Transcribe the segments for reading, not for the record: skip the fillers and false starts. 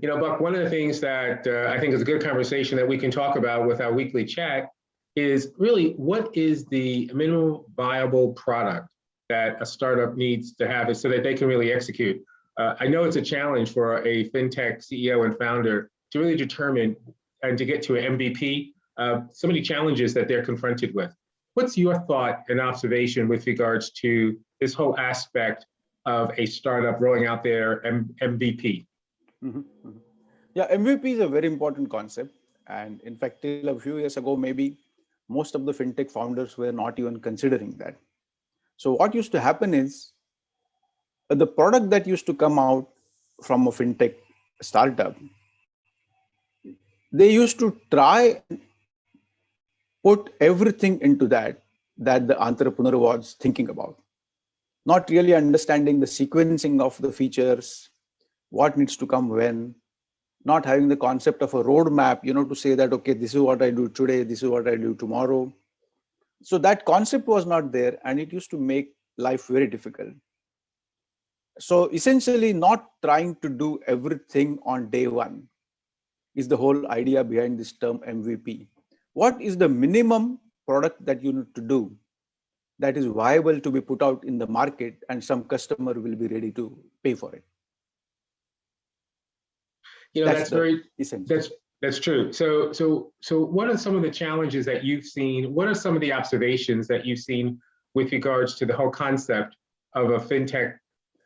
Buck, one of the things that I think is a good conversation that we can talk about with our weekly chat is really what is the minimum viable product that a startup needs to have so that they can really execute. I know it's a challenge for a FinTech CEO and founder to really determine and to get to an MVP, so many challenges that they're confronted with. What's your thought and observation with regards to this whole aspect of a startup rolling out their MVP? Mm-hmm. Mm-hmm. Yeah, MVP is a very important concept. And in fact, till a few years ago, maybe most of the fintech founders were not even considering that. So what used to happen is the product that used to come out from a fintech startup, they used to try and put everything into that the entrepreneur was thinking about, not really understanding the sequencing of the features, what needs to come when, not having the concept of a roadmap, to say that, okay, this is what I do today, this is what I do tomorrow. So that concept was not there, and it used to make life very difficult. So essentially, not trying to do everything on day one is the whole idea behind this term MVP. What is the minimum product that you need to do that is viable to be put out in the market and some customer will be ready to pay for it? That's very that's true. So what are some of the challenges that you've seen? What are some of the observations that you've seen with regards to the whole concept of a fintech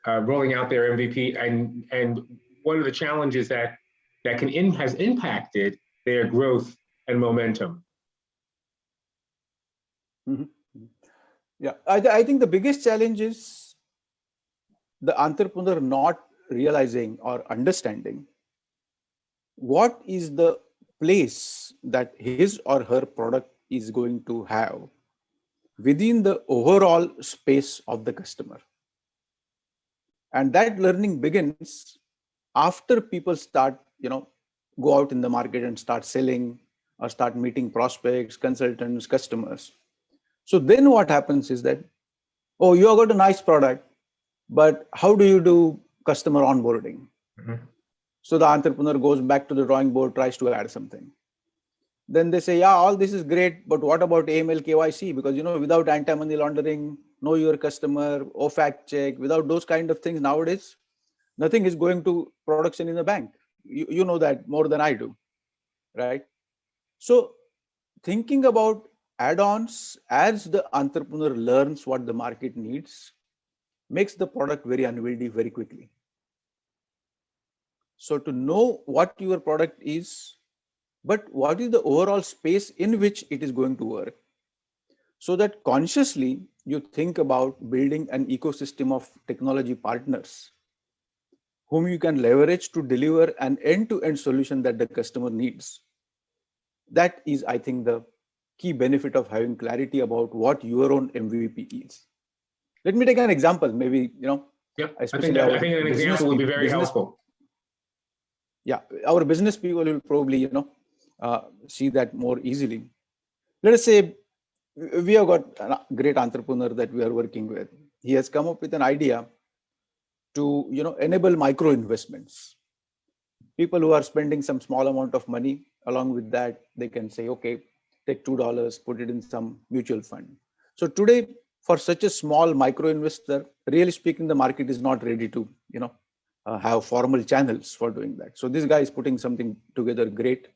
rolling out their MVP, and what are the challenges that has impacted their growth and momentum? Mm-hmm. Yeah, I think the biggest challenge is the entrepreneur not realizing or understanding what is the place that his or her product is going to have within the overall space of the customer. And that learning begins after people start, go out in the market and start selling or start meeting prospects, consultants, customers. So then what happens is that, oh, you have got a nice product, but how do you do customer onboarding? Mm-hmm. So the entrepreneur goes back to the drawing board, tries to add something. Then they say, yeah, all this is great, but what about AML KYC? Because, without anti-money laundering, know your customer, OFAC check, without those kind of things nowadays, nothing is going to production in the bank. You know that more than I do, right? So thinking about add-ons as the entrepreneur learns what the market needs makes the product very unwieldy very quickly. So to know what your product is, but what is the overall space in which it is going to work, so that consciously you think about building an ecosystem of technology partners whom you can leverage to deliver an end-to-end solution that the customer needs. That is, I think, the key benefit of having clarity about what your own MVP is. Let me take an example, maybe, especially I think an example would be very helpful. Yeah, our business people will probably, see that more easily. Let us say we have got a great entrepreneur that we are working with. He has come up with an idea to, enable micro investments. People who are spending some small amount of money, along with that, they can say, okay, take $2, put it in some mutual fund. So today, for such a small micro investor, really speaking, the market is not ready to, have formal channels for doing that. So this guy is putting something together great.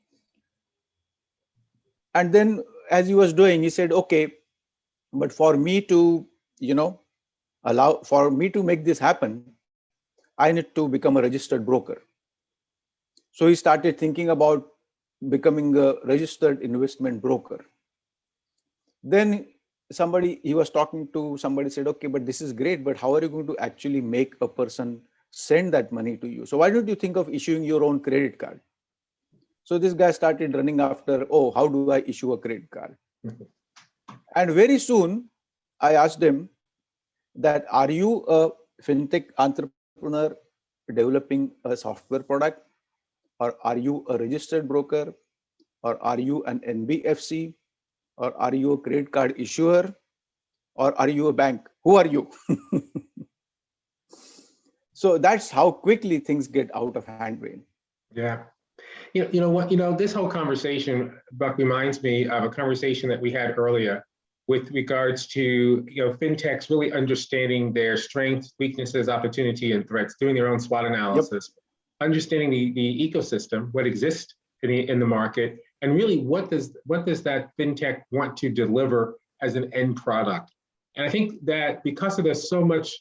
And then as he was doing, he said, okay, but for me to, for me to make this happen, I need to become a registered broker. So he started thinking about becoming a registered investment broker. Then he was talking to somebody, said, okay, but this is great, but how are you going to actually make a person send that money to you? So why don't you think of issuing your own credit card? So this guy started running after, oh, how do I issue a credit card? And very soon I asked him that, are you a fintech entrepreneur developing a software product? Or are you a registered broker? Or are you an NBFC? Or are you a credit card issuer? Or are you a bank? Who are you? So that's how quickly things get out of hand, Wayne. Yeah. You know what, this whole conversation, Buck, reminds me of a conversation that we had earlier with regards to, fintechs really understanding their strengths, weaknesses, opportunity, and threats, doing their own SWOT Yep, analysis, understanding the ecosystem, what exists in the market, and really what does that fintech want to deliver as an end product. And I think that because of there's so much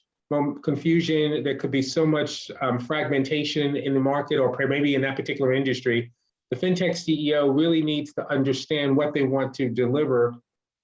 confusion, there could be so much fragmentation in the market, or maybe in that particular industry, the fintech CEO really needs to understand what they want to deliver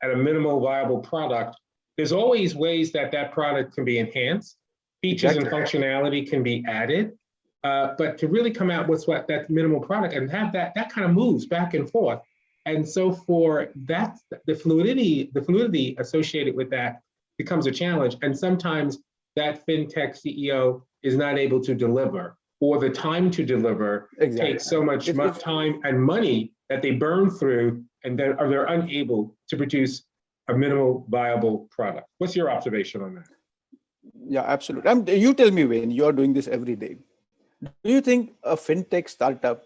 at a minimal viable product. There's always ways that that product can be enhanced, features and exactly. functionality can be added, but to really come out with what that minimal product and have that kind of moves back and forth. And so for that, the fluidity associated with that becomes a challenge. And sometimes that fintech CEO is not able to deliver, or the time to deliver Exactly. takes so much It's time and money that they burn through, and then they're unable to produce a minimal viable product. What's your observation on that? yeah, absolutely. You tell me, Wayne, you are doing this every day. Do you think a fintech startup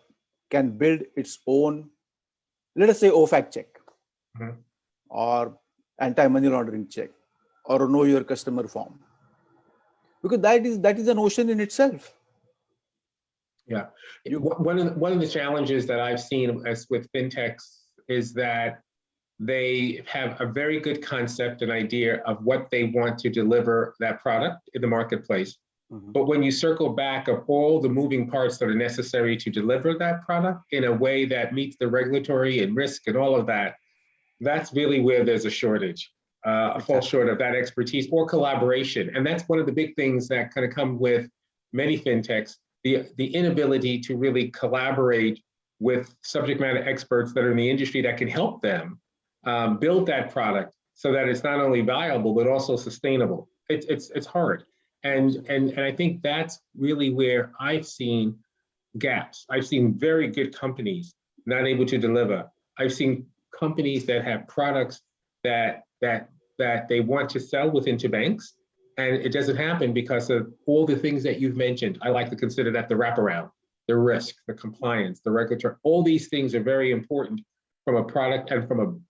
can build its own, let us say, OFAC check Mhm. or anti-money laundering check or a know your customer form? Because that is an ocean in itself. Yeah. You One of the challenges that I've seen as with fintechs is that they have a very good concept and idea of what they want to deliver that product in the marketplace. Mhm. But when you circle back of all the moving parts that are necessary to deliver that product in a way that meets the regulatory and risk and all of that, that's really where there's a shortage, fall Exactly. short of that expertise or collaboration. And that's one of the big things that kind of come with many fintechs, the inability to really collaborate with subject matter experts that are in the industry that can help them build that product so that it's not only viable, but also sustainable. It's hard. And I think that's really where I've seen gaps. I've seen very good companies not able to deliver. I've seen companies that have products that that that they want to sell within to banks, and it doesn't happen because of all the things that you've mentioned. I like to consider that the wraparound, the risk, the compliance, the regulatory. All these things are very important from a product and from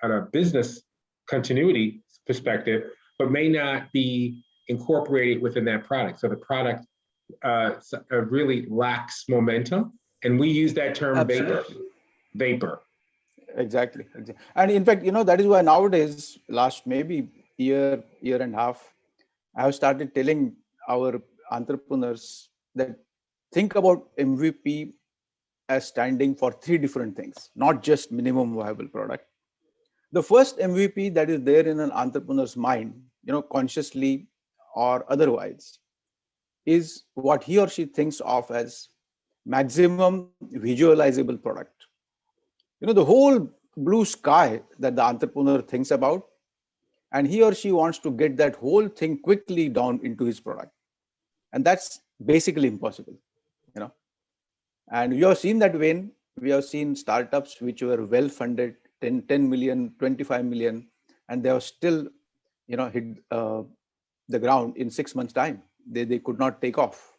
a business continuity perspective, but may not be incorporated within that product. So the product really lacks momentum. And we use that term vapor, Absolutely. vapor. Exactly. And in fact, that is why nowadays, last maybe year and a half, I have started telling our entrepreneurs that think about MVP as standing for three different things, not just minimum viable product. The first MVP that is there in an entrepreneur's mind, consciously or otherwise, is what he or she thinks of as maximum visualizable product. The whole blue sky that the entrepreneur thinks about, and he or she wants to get that whole thing quickly down into his product. And that's basically impossible, you know. And we have seen that when we have seen startups which were well funded, 10 million, 25 million, and they have still, hit the ground in 6 months' time. They could not take off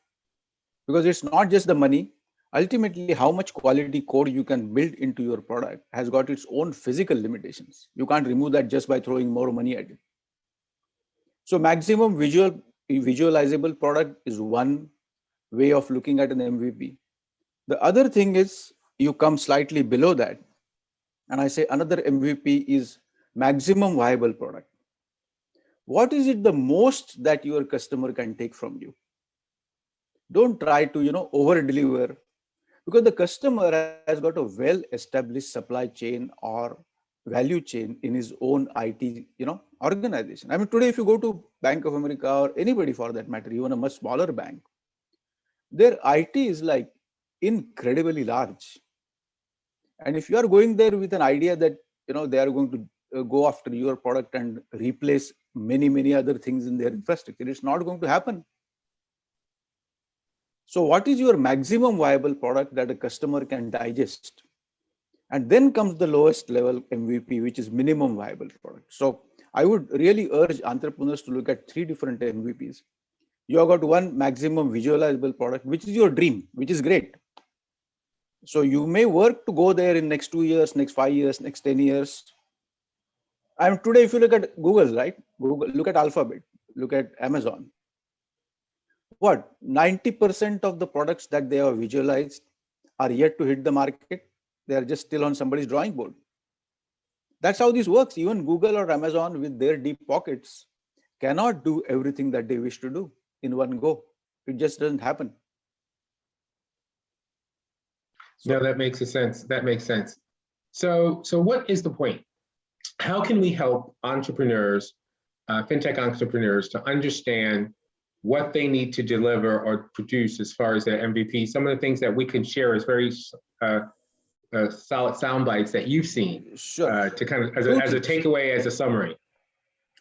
because it's not just the money. Ultimately, how much quality code you can build into your product has got its own physical limitations. You can't remove that just by throwing more money at it. So maximum visualizable product is one way of looking at an MVP. The other thing is you come slightly below that, and I say another MVP is maximum viable product. What is it the most that your customer can take from you? Don't try to over deliver, because the customer has got a well established supply chain or value chain in his own IT organization. I mean, today if you go to Bank of America or anybody for that matter, even a much smaller bank, their IT is like incredibly large. And if you are going there with an idea that they are going to go after your product and replace many other things in their infrastructure, it's not going to happen. So what is your maximum viable product that a customer can digest? And then comes the lowest level MVP, which is minimum viable product. So I would really urge entrepreneurs to look at three different MVPs. You have got one maximum visualizable product, which is your dream, which is great. So you may work to go there in next 2 years, next 5 years, next 10 years. And today, if you look at Google, right? Google, look at Alphabet, look at Amazon. What? 90% of the products that they have visualized are yet to hit the market. They are just still on somebody's drawing board. That's how this works. Even Google or Amazon with their deep pockets cannot do everything that they wish to do in one go. It just doesn't happen. No, that makes sense. That makes sense. So what is the point? How can we help entrepreneurs, FinTech entrepreneurs, to understand what they need to deliver or produce as far as their MVP? Some of the things that we can share is very solid sound bites that you've seen, Sure. to kind of as a takeaway, as a summary.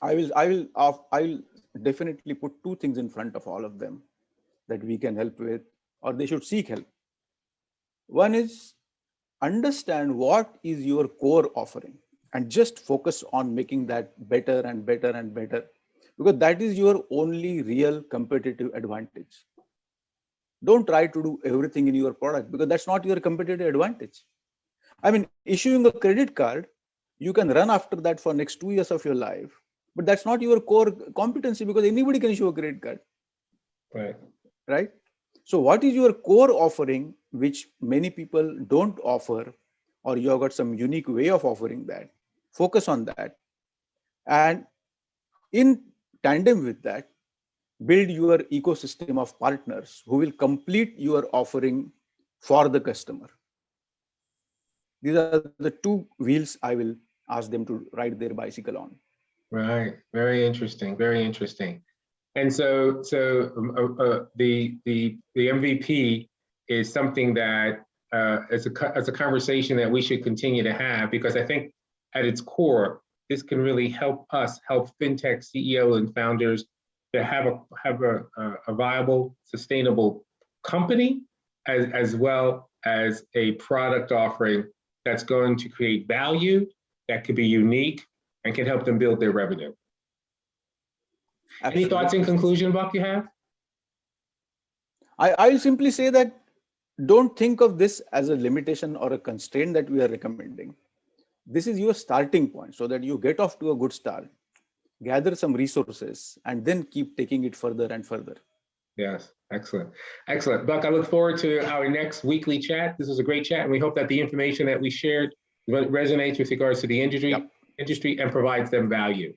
I will definitely put two things in front of all of them that we can help with, or they should seek help. One is understand what is your core offering and just focus on making that better and better and better, because that is your only real competitive advantage. Don't try to do everything in your product, because that's not your competitive advantage. I mean, issuing a credit card, you can run after that for next 2 years of your life, but that's not your core competency, because anybody can issue a credit card. Right? So what is your core offering, which many people don't offer, or you have got some unique way of offering that? Focus on that. And in tandem with that, build your ecosystem of partners who will complete your offering for the customer. These are the two wheels I will ask them to ride their bicycle on. Right. Very interesting. Very interesting. And so the MVP is something that as a conversation that we should continue to have, because I think at its core, this can really help us help FinTech CEO and founders to have a viable, sustainable company, as well as a product offering that's going to create value, that could be unique, and can help them build their revenue. Absolutely. Any thoughts in conclusion, Buck, you have? I will simply say that don't think of this as a limitation or a constraint that we are recommending. This is your starting point so that you get off to a good start, gather some resources, and then keep taking it further and further. Yes, excellent. Excellent. Buck, I look forward to our next weekly chat. This was a great chat, and we hope that the information that we shared resonates with regards to the industry and provides them value.